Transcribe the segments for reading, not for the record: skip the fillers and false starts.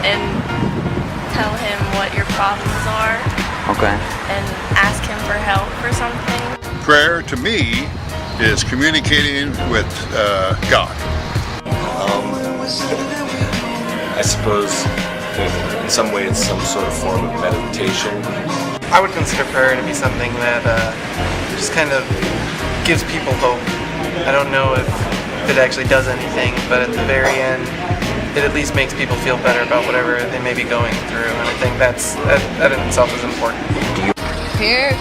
and tell him what your problems are. Okay. And ask him for help or something. Prayer to me is communicating with God. I suppose in some way it's some sort of form of meditation. I would consider prayer to be something that just kind of gives people hope. I don't know if it actually does anything, but at the very end, it at least makes people feel better about whatever they may be going through, and I think that in itself is important. Prayer,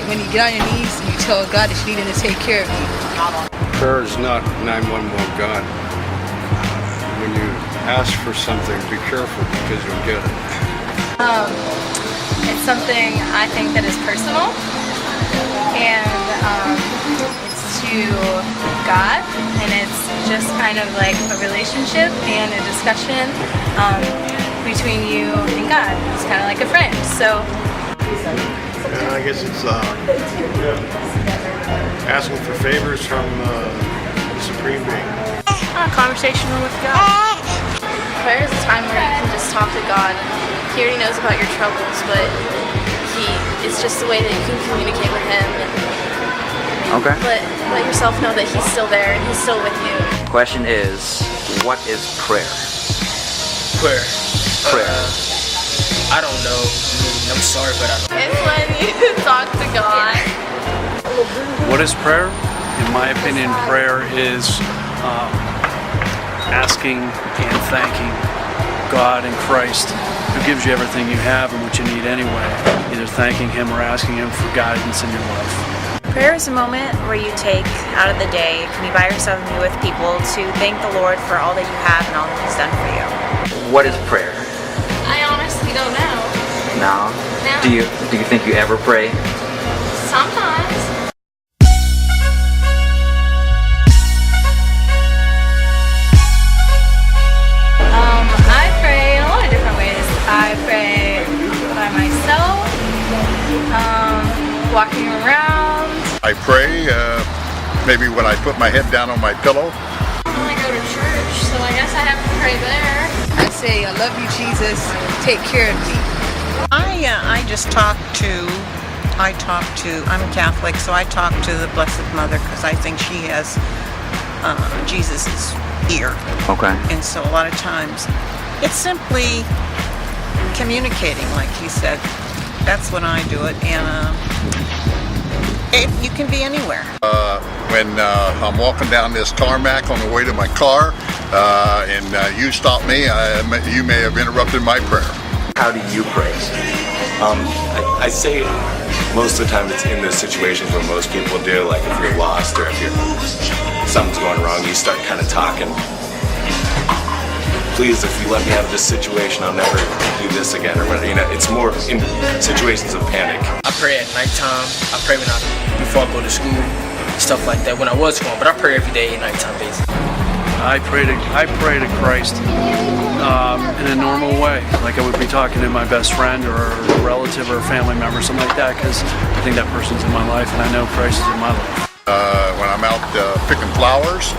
when you get on your knees and you tell God that you need Him to take care of you. Prayer is not 911 God. When you ask for something, be careful because you'll get it. It's something I think that is personal, and it's to God, and it's just kind of like a relationship and a discussion between you and God. It's kind of like a friend. So I guess it's asking for favors from the Supreme Being. a conversation with God. Prayer is a time where you can just talk to God. He already knows about your troubles, but it's just a way that you can communicate with Him. Okay. Let yourself know that He's still there and He's still with you. Question is, what is prayer? Prayer. Prayer. I don't know. I'm sorry, but I don't know. It's when you talk to God. What is prayer? In my opinion, prayer is asking and thanking God and Christ, who gives you everything you have and what you need anyway. Either thanking Him or asking Him for guidance in your life. Prayer is a moment where you take out of the day, it can be by yourself and be with people, to thank the Lord for all that you have and all that He's done for you. What is prayer? I honestly don't know. No. No. Do you think you ever pray? Sometimes. I pray in a lot of different ways. I pray by myself, walking around. I pray maybe when I put my head down on my pillow. I go to church, so I guess I have to pray there. I say, I love you, Jesus. Take care of me. I'm Catholic, so I talk to the Blessed Mother because I think she has Jesus' ear. Okay. And so a lot of times it's simply communicating, like he said. That's when I do it, and you can be anywhere. When I'm walking down this tarmac on the way to my car, and you stop me, you may have interrupted my prayer. How do you pray? I say most of the time it's in those situations where most people do, like if you're lost or if something's going wrong, you start kind of talking. Please, if you let me out of this situation, I'll never do this again, or whatever. You know, it's more in situations of panic. I pray at nighttime. I pray before I go to school, stuff like that. When I was going, but I pray every day at nighttime, basically. I pray to Christ in a normal way, like I would be talking to my best friend or a relative or a family member, something like that, because I think that person's in my life and I know Christ is in my life. When I'm out picking flowers.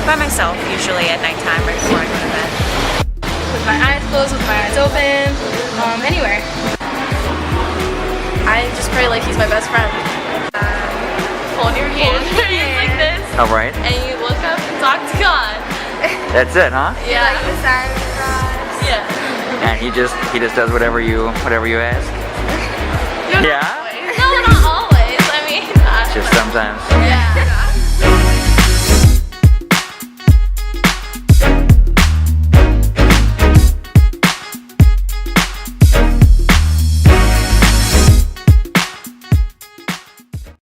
By myself, usually at nighttime, right before I go to bed. With my eyes closed, with my eyes open, anywhere. I just pray like He's my best friend. Hold your hand like this. All right. And you look up and talk to God. That's it, huh? Yeah. Like the sunrise. Yeah. And he just does whatever you ask. No, Yeah. not always. No, not always. I mean, Just sometimes. yeah.